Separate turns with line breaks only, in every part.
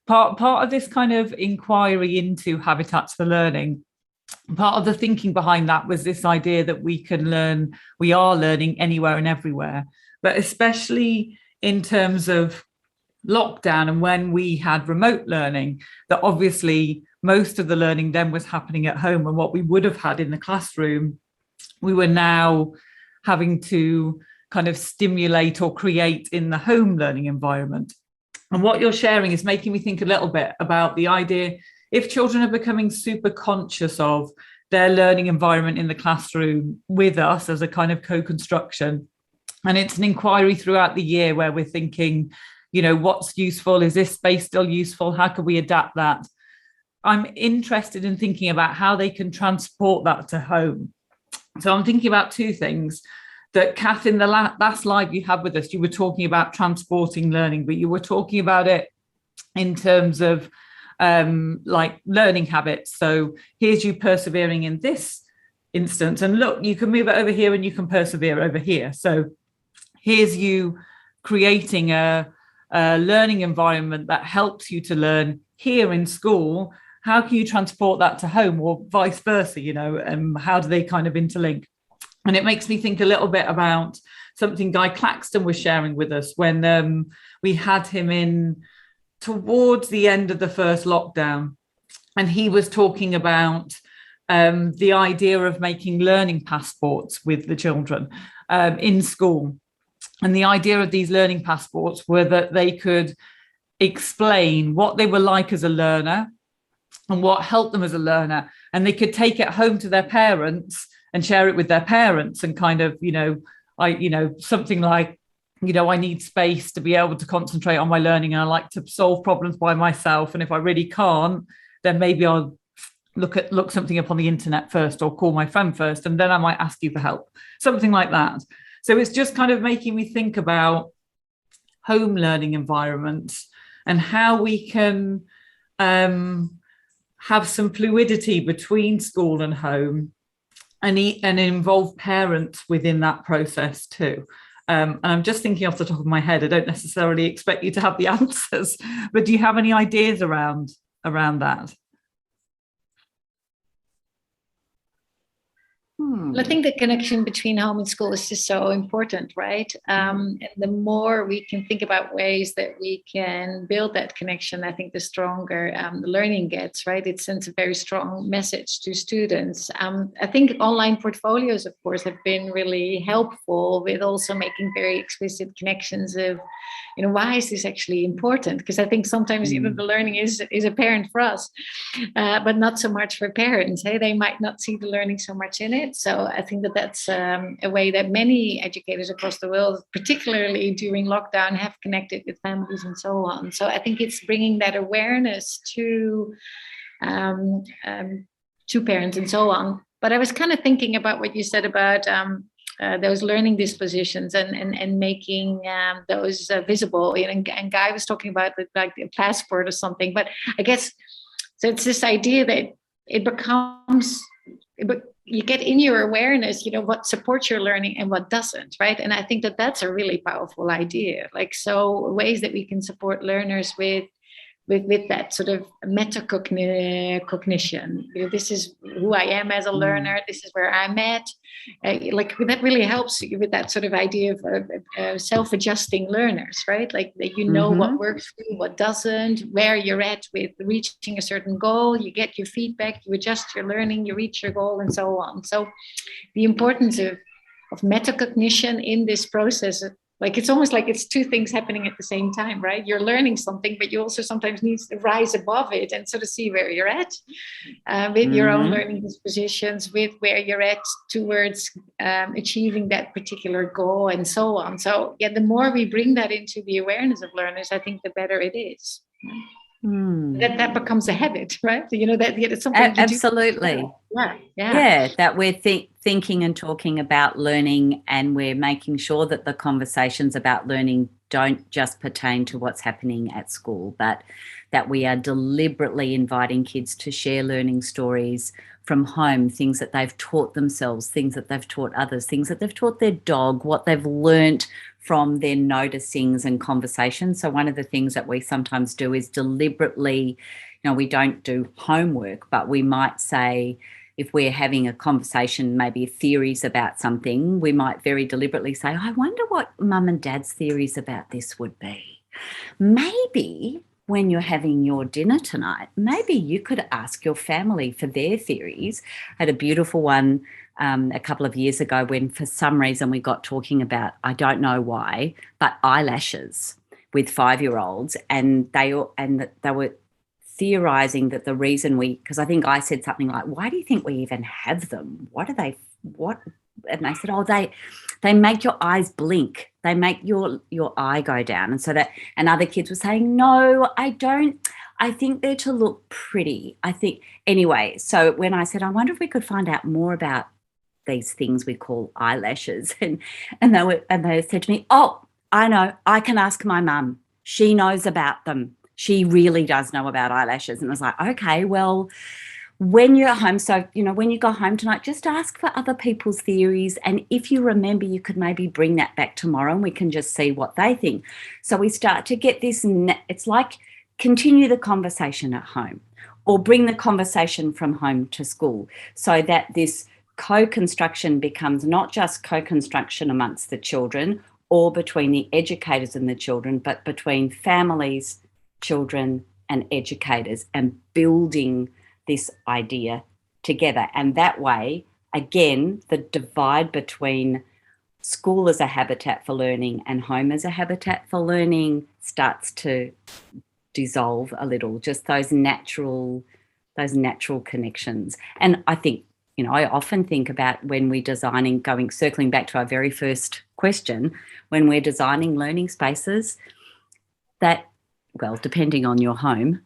part of this kind of inquiry into habitats for learning, part of the thinking behind that was this idea that we are learning anywhere and everywhere, but especially in terms of lockdown and when we had remote learning, that obviously most of the learning then was happening at home, and what we would have had in the classroom, we were now having to kind of stimulate or create in the home learning environment. And what you're sharing is making me think a little bit about the idea, if children are becoming super conscious of their learning environment in the classroom with us as a kind of co-construction, and it's an inquiry throughout the year where we're thinking, what's useful? Is this space still useful? How can we adapt that? I'm interested in thinking about how they can transport that to home. So I'm thinking about two things. That Kath, in the last live you had with us, you were talking about transporting learning, but you were talking about it in terms of like learning habits. So here's you persevering in this instance, and look, you can move it over here and you can persevere over here. So here's you creating a learning environment that helps you to learn here in school. How can you transport that to home, or vice versa? How do they kind of interlink? And it makes me think a little bit about something Guy Claxton was sharing with us when we had him in towards the end of the first lockdown. And he was talking about the idea of making learning passports with the children in school. And the idea of these learning passports were that they could explain what they were like as a learner and what helped them as a learner. And they could take it home to their parents and share it with their parents, and kind of, something like, I need space to be able to concentrate on my learning, and I like to solve problems by myself. And if I really can't, then maybe I'll look something up on the internet first, or call my friend first, and then I might ask you for help, something like that. So it's just kind of making me think about home learning environments and how we can have some fluidity between school and home, and involve parents within that process too. And I'm just thinking off the top of my head, I don't necessarily expect you to have the answers, but do you have any ideas around that?
I think the connection between home and school is just so important, right? And the more we can think about ways that we can build that connection, I think the stronger the learning gets, right? It sends a very strong message to students. I think online portfolios, of course, have been really helpful with also making very explicit connections of, why is this actually important? Because I think sometimes even the learning is apparent for us, but not so much for parents. Hey, they might not see the learning so much in it. So I think that's a way that many educators across the world, particularly during lockdown, have connected with families and so on. So I think it's bringing that awareness to parents and so on. But I was kind of thinking about what you said about those learning dispositions and making those visible. And Guy was talking about like a passport or something. But I guess so. It's this idea that it becomes. You get in your awareness, what supports your learning and what doesn't, right? And I think that that's a really powerful idea. Like, so ways that we can support learners with that sort of metacognition. This is who I am as a learner. This is where I'm at. That really helps you with that sort of idea of self-adjusting learners, right? Like that what works for you, what doesn't, where you're at with reaching a certain goal. You get your feedback, you adjust your learning, you reach your goal, and so on. So the importance of metacognition in this process. Like, it's almost like it's two things happening at the same time, right? You're learning something, but you also sometimes need to rise above it and sort of see where you're at with your own learning dispositions, with where you're at towards achieving that particular goal and so on. So the more we bring that into the awareness of learners, I think the better it is. That becomes a habit, right? That it's something
absolutely. Yeah, that we're thinking and talking about learning, and we're making sure that the conversations about learning don't just pertain to what's happening at school, but that we are deliberately inviting kids to share learning stories from home, things that they've taught themselves, things that they've taught others, things that they've taught their dog, what they've learnt from their noticings and conversations. So one of the things that we sometimes do is deliberately, we don't do homework, but we might say, if we're having a conversation, maybe theories about something, we might very deliberately say, I wonder what mum and dad's theories about this would be. Maybe when you're having your dinner tonight, maybe you could ask your family for their theories. I had a beautiful one a couple of years ago when for some reason we got talking about, I don't know why, but eyelashes with 5-year-olds, and they were theorizing that the reason because I think I said something like, why do you think we even have them? What? And they said, they make your eyes blink. They make your eye go down. And so and other kids were saying, no, I don't. I think they're to look pretty. Anyway, so when I said, I wonder if we could find out more about these things we call eyelashes. And they said to me, oh, I know, I can ask my mum. She knows about them. She really does know about eyelashes. And I was like, okay, well, when you're at home, so, when you go home tonight, just ask for other people's theories. And if you remember, you could maybe bring that back tomorrow and we can just see what they think. So we start to get this, it's like continue the conversation at home or bring the conversation from home to school so that this co-construction becomes not just co-construction amongst the children or between the educators and the children, but between families, children and educators, and building this idea together. And that way, again, the divide between school as a habitat for learning and home as a habitat for learning starts to dissolve a little, just those natural connections. And I think, I often think about when we're designing, circling back to our very first question, when we're designing learning spaces that, well, depending on your home,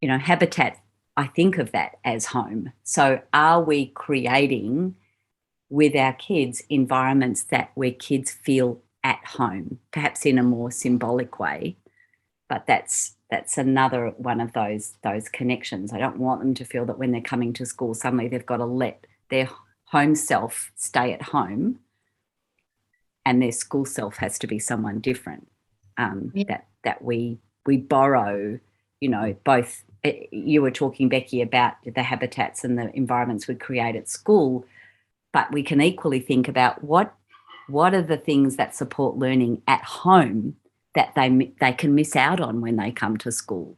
habitat, I think of that as home. So are we creating with our kids environments where kids feel at home, perhaps in a more symbolic way? But that's another one of those connections. I don't want them to feel that when they're coming to school, suddenly they've got to let their home self stay at home and their school self has to be someone different. That we borrow, both. You were talking, Becky, about the habitats and the environments we create at school, but we can equally think about what are the things that support learning at home that they can miss out on when they come to school.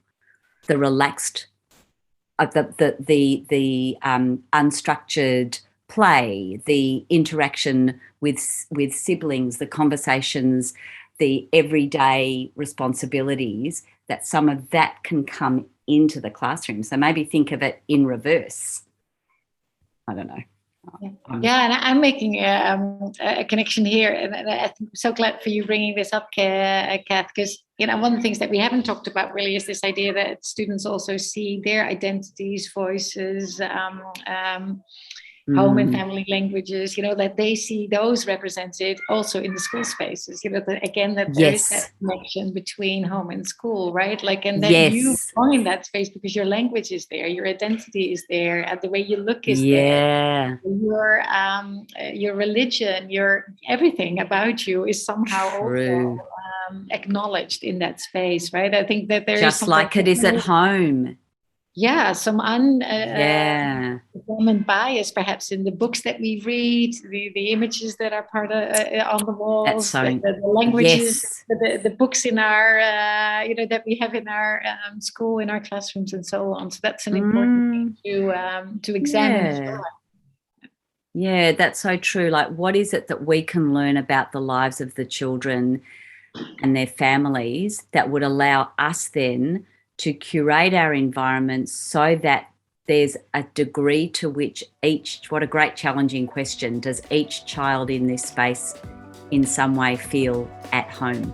The relaxed, the unstructured play, the interaction with siblings, the conversations, the everyday responsibilities, that some of that can come into the classroom. So maybe think of it in reverse. I don't know.
Yeah, and I'm making a connection here, and I'm so glad for you bringing this up, Kath, because one of the things that we haven't talked about really is this idea that students also see their identities, voices, home and family languages, that they see those represented also in the school spaces, that there is that connection between home and school, right? And that you belong in that space because your language is there, your identity is there, and the way you look is there. Your religion, your everything about you is somehow also acknowledged in that space, right? I think that there
just
is
like it is at home.
Yeah, some unexamined bias, perhaps in the books that we read, the images that are part of on the walls, the languages, the books in our, that we have in our school, in our classrooms, and so on. So that's an important thing to examine.
Yeah, that's so true. What is it that we can learn about the lives of the children and their families that would allow us then to curate our environments so that there's a degree to which what a great challenging question, does each child in this space in some way feel at home?